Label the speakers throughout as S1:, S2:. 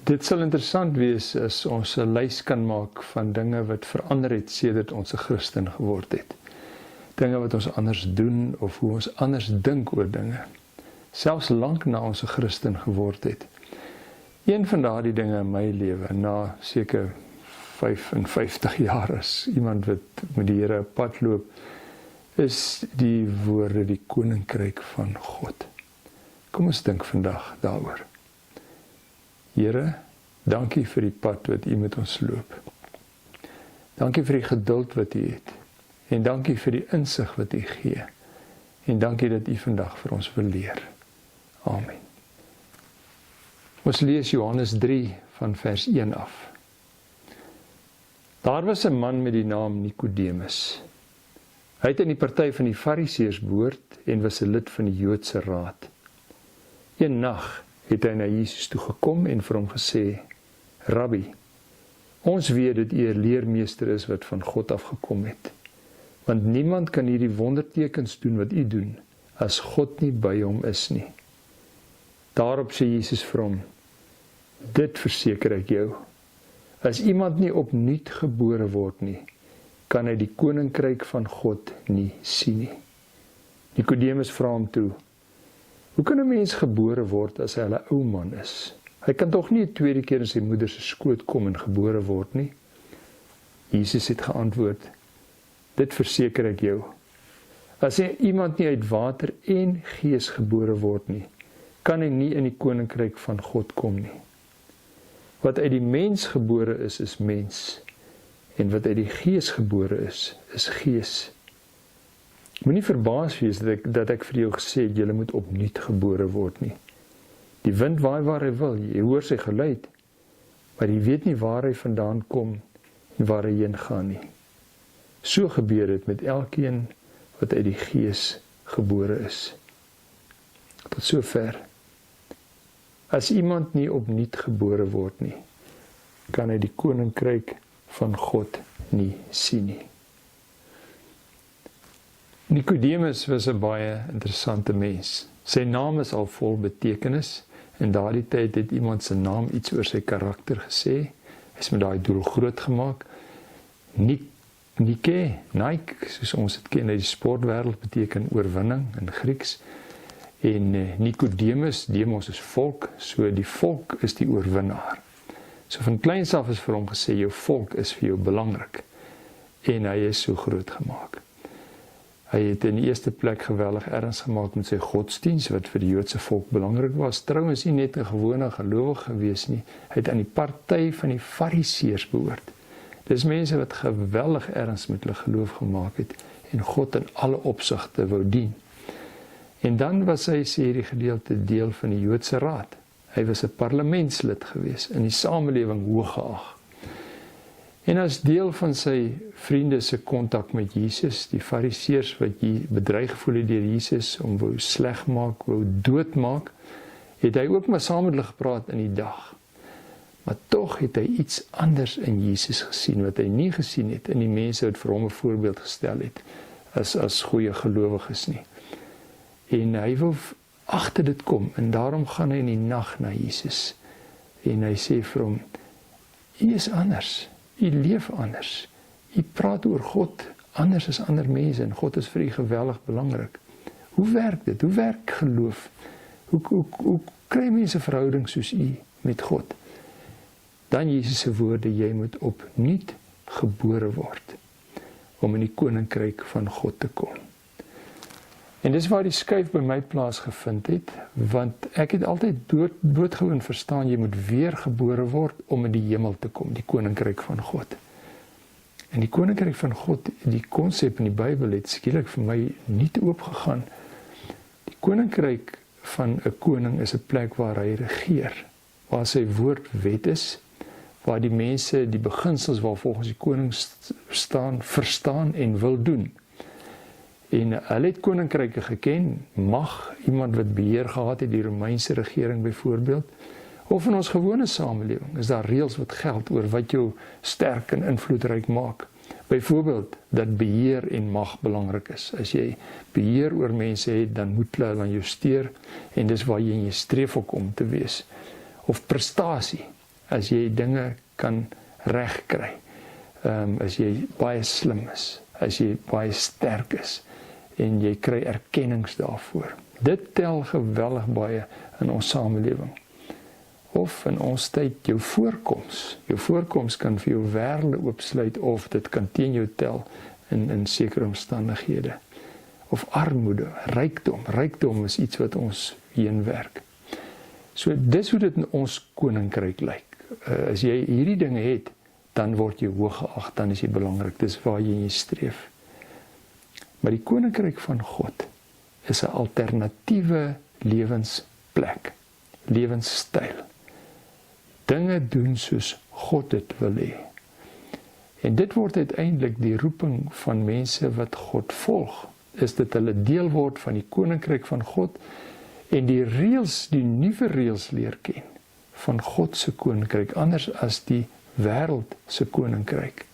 S1: Dit sal interessant wees as ons 'n lys kan maak van dinge wat verander het sedert ons 'n Christen geword het. Dinge wat ons anders doen of hoe ons anders dink oor dinge. Selfs lank na ons 'n Christen geword het. Een van daardie dinge in my lewe, na seker 55 jaar as iemand wat met die Here op pad loop, is die woorde die koninkryk van God. Kom ons dink vandag daaroor. Here, dankie vir die pad wat U met ons loop. Dankie vir die geduld wat U het. En dankie vir die insig wat U gee. En dankie dat U vandag vir ons wil leer. Amen. Ons lees Johannes 3 van vers 1 af. Daar was 'n man met die naam Nikodemus. Hy het in die party van die Fariseërs behoort en was 'n lid van die Joodse raad. Een nag het hy na Jesus toe gekom en vir hom gesê, Rabbi, ons weet dat U 'n leermeester is wat van God afgekom het, want niemand kan hierdie wondertekens doen wat U doen, as God nie by hom is nie. Daarop sê Jesus vir hom, dit verseker ek jou, as iemand nie opnuut gebore word nie, kan hy die koninkryk van God nie sien nie. Nikodemus vra hom toe, hoe kan 'n mens gebore word as hy 'n ou man is? Hy kan tog nie 'n tweede keer in sy moeder se skoot kom en gebore word nie? Jesus het geantwoord, dit verseker ek jou. As iemand nie uit water en gees gebore word nie, kan hy nie in die koninkryk van God kom nie. Wat uit die mens gebore is mens, en wat uit die gees gebore is gees. Moenie verbaas wees dat ek vir jou gesê het, jy moet opnuut gebore word nie. Die wind waai waar hy wil, jy hoor sy geluid, maar jy weet nie waar hy vandaan kom en waar hy heen gaan nie. So gebeur dit met elkeen wat uit die gees gebore is. Tot sover. As iemand nie opnuut gebore word nie, kan hy die koninkryk van God nie sien nie. Nikodemus was 'n baie interessante mens. Sy naam is al vol betekenis. In daardie tyd het iemand se naam iets oor sy karakter gesê. Hy is met daai doel groot gemaak. Nike, soos ons dit ken uit die sportwêreld, beteken oorwinning in Grieks. En Nikodemus, demos is volk, so die volk is die oorwinnaar. So van kleins af is vir hom gesê, jou volk is vir jou belangrik. En hy is so groot gemaak. Hy het in die eerste plek geweldig erns gemaak met sy godsdiens, wat vir die Joodse volk belangrik was. Trouwens nie net 'n gewone gelowige gewees nie, hy het aan die party van die Fariseërs behoort. Dis mense wat geweldig erns met hulle geloof gemaak het, en God in alle opsigte wou dien. En dan was hy, sê hierdie gedeelte, deel van die Joodse raad. Hy was 'n parlementslid gewees, in die samelewing hoog geag. En as deel van sy vriende se kontak met Jesus, die Fariseërs wat bedreig gevoel het deur Jesus, om wou sleg maak, wou doodmaak, het hy ook maar saam met hulle gepraat in die dag. Maar tog het hy iets anders in Jesus gesien, wat hy nie gesien het in die mense wat vir hom 'n voorbeeld gestel het, as goeie gelowiges nie. En hy wil agter dit kom, en daarom gaan hy in die nag na Jesus. En hy sê vir hom, U is anders, U leef anders, U praat oor God anders as ander mense, en God is vir U geweldig belangrik. Hoe werk dit? Hoe werk geloof? Hoe kry mense verhouding soos U met God? Dan Jesus se woorde, jy moet opnuut gebore word, om in die koninkryk van God te kom. En dis waar die skuif by my plaas gevind het, want ek het altyd doodgewoon verstaan, jy moet weer gebore word om in die hemel te kom, die koninkryk van God. En die koninkryk van God, die konsep in die Bybel het skielik vir my nie oopgegaan. Die koninkryk van 'n koning is 'n plek waar hy regeer, waar sy woord wet is, waar die mense die beginsels waar volgens die koning staan, verstaan en wil doen. En hulle het koninkryke geken, mag iemand wat beheer gehad het, die Romeinse regering byvoorbeeld, of in ons gewone samelewing, is daar reëls wat geld oor wat jou sterk en invloedryk maak. Byvoorbeeld, dat beheer en mag belangrik is. As jy beheer oor mense het, dan moet hulle aan jou steur, en dis waar jy in jou streef ook om te wees. Of prestasie. as jy dinge kan regkry, as jy baie slim is, as jy baie sterk is, en jy kry erkennings daarvoor. Dit tel geweldig baie in ons samelewing. Of in ons tyd jou voorkoms kan vir jou wêrelde oopsluit, of dit kan teen jou tel in sekere omstandighede. Of armoede, rykdom is iets wat ons heen werk. So dis hoe dit in ons koninkryk lyk. As jy hierdie dinge het, dan word jy hoog geag, dan is jy belangrik, dis waar jy streef. Maar die koninkryk van God is 'n alternatiewe lewensplek, lewenstyl. Dinge doen soos God dit wil hê. En dit word uiteindelik die roeping van mense wat God volg, is dit hulle deel word van die koninkryk van God en die nuwe reëls leer ken van God se koninkryk, anders as die wêreld se koninkryk.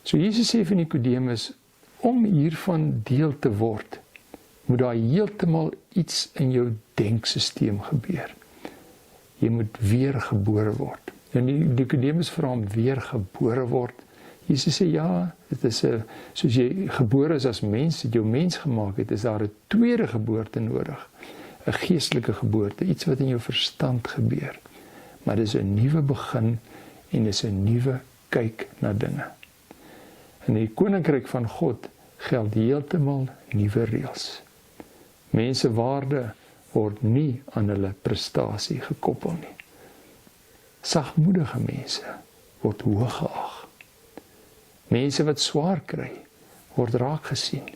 S1: So Jesus sê vir Nikodemus, om hiervan deel te word, moet daar heeltemal iets in jou denksysteem gebeur. Jy moet weergebore word. En Nikodemus vra hom, weergebore word. Jesus sê, ja, dit is soos jy gebore is as mens, het jou mens gemaak het, is daar 'n tweede geboorte nodig. 'n Geestelike geboorte, iets wat in jou verstand gebeur. Maar dit is 'n nuwe begin en dit is 'n nuwe kyk na dinge. In die koninkryk van God geld heeltemal nuwe reëls. Mense waarde word nie aan hulle prestasie gekoppel nie. Sagmoedige mense word hoog geag. Mense wat swaar kry, word raak gesien.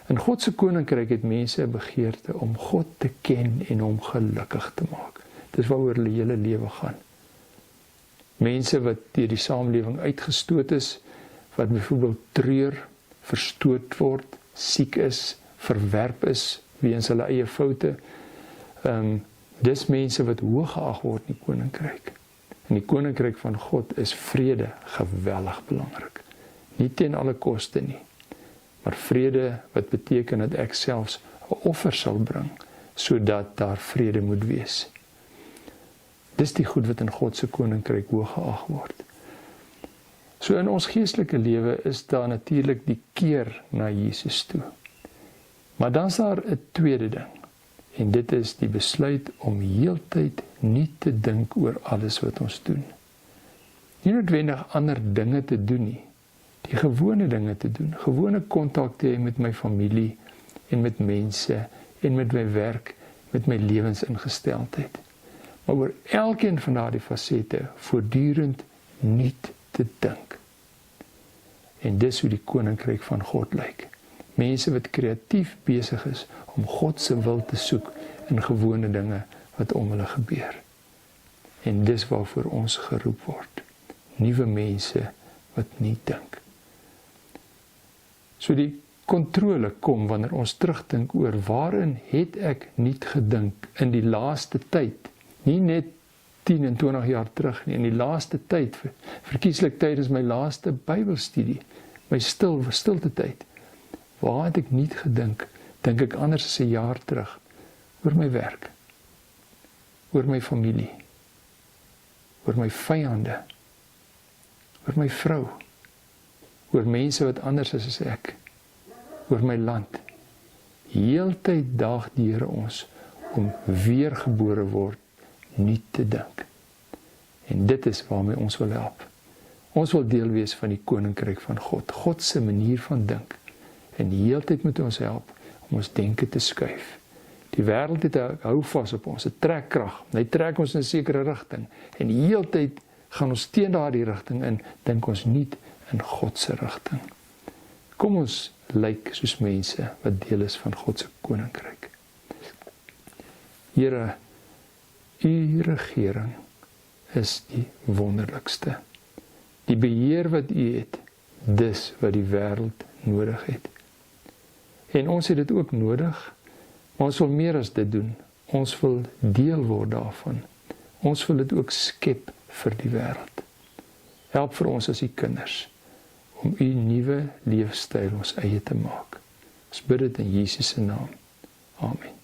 S1: In God se koninkryk het mense 'n begeerte om God te ken en hom gelukkig te maak. Dis waaroor hulle hele lewe gaan. Mense wat deur die samelewing uitgestoot is, wat byvoorbeeld treur, verstoot word, siek is, verwerp is weens hulle eie foute. Dis mense wat hoog geag word in die koninkryk. In die koninkryk van God is vrede geweldig belangrik. Nie teen alle koste nie, maar vrede wat beteken dat ek selfs 'n offer sal bring, sodat daar vrede moet wees. Dis die goed wat in God se koninkryk hoog geag word. So in ons geestelike lewe is daar natuurlik die keer na Jesus toe. Maar dan is daar 'n tweede ding, en dit is die besluit om heeltyd nie te dink oor alles wat ons doen. Nie noodwendig ander dinge te doen nie, die gewone dinge te doen, gewone kontak te hê met my familie en met mense en met my werk, met my lewensingesteldheid. Maar oor elkeen van daardie fasette voortdurend nie te dink. En dis hoe die koninkryk van God lyk. Mense wat kreatief besig is om God se wil te soek in gewone dinge wat om hulle gebeur. En dis waarvoor ons geroep word. Nuwe mense wat nie dink. So die kontrole kom wanneer ons terugdink oor waarin het ek nie gedink in die laaste tyd. Nie net 10 en 20 jaar terug nie, in die laaste tyd, verkieslik tydens my laaste Bybelstudie, my stilte tyd. Waar het ek nie gedink? Dink ek anders as 'n jaar terug oor my werk, oor my familie, oor my vyande, oor my vrou, oor mense wat anders is as ek, oor my land. Heeltyd daag die Here ons om weergebore word, nie te dink. En dit is waarmee ons wil help. Ons wil deel wees van die koninkryk van God, God se manier van dink. En die heeltyd moet ons help om ons denke te skuif. Die wêreld het 'n houvas op ons, 'n trekkrag. Hy trek ons in 'n sekere rigting en die heeltyd gaan ons teen daardie rigting in, dink ons nie in God se rigting. Kom ons lyk soos mense wat deel is van God se koninkryk. Here, U regering is die wonderlikste. Die beheer wat U het, dis wat die wêreld nodig het. En ons het dit ook nodig, maar ons wil meer as dit doen. Ons wil deel word daarvan. Ons wil dit ook skep vir die wêreld. Help vir ons as U kinders, om U nuwe leefstyl ons eie te maak. Ons bid dit in Jesus se naam. Amen.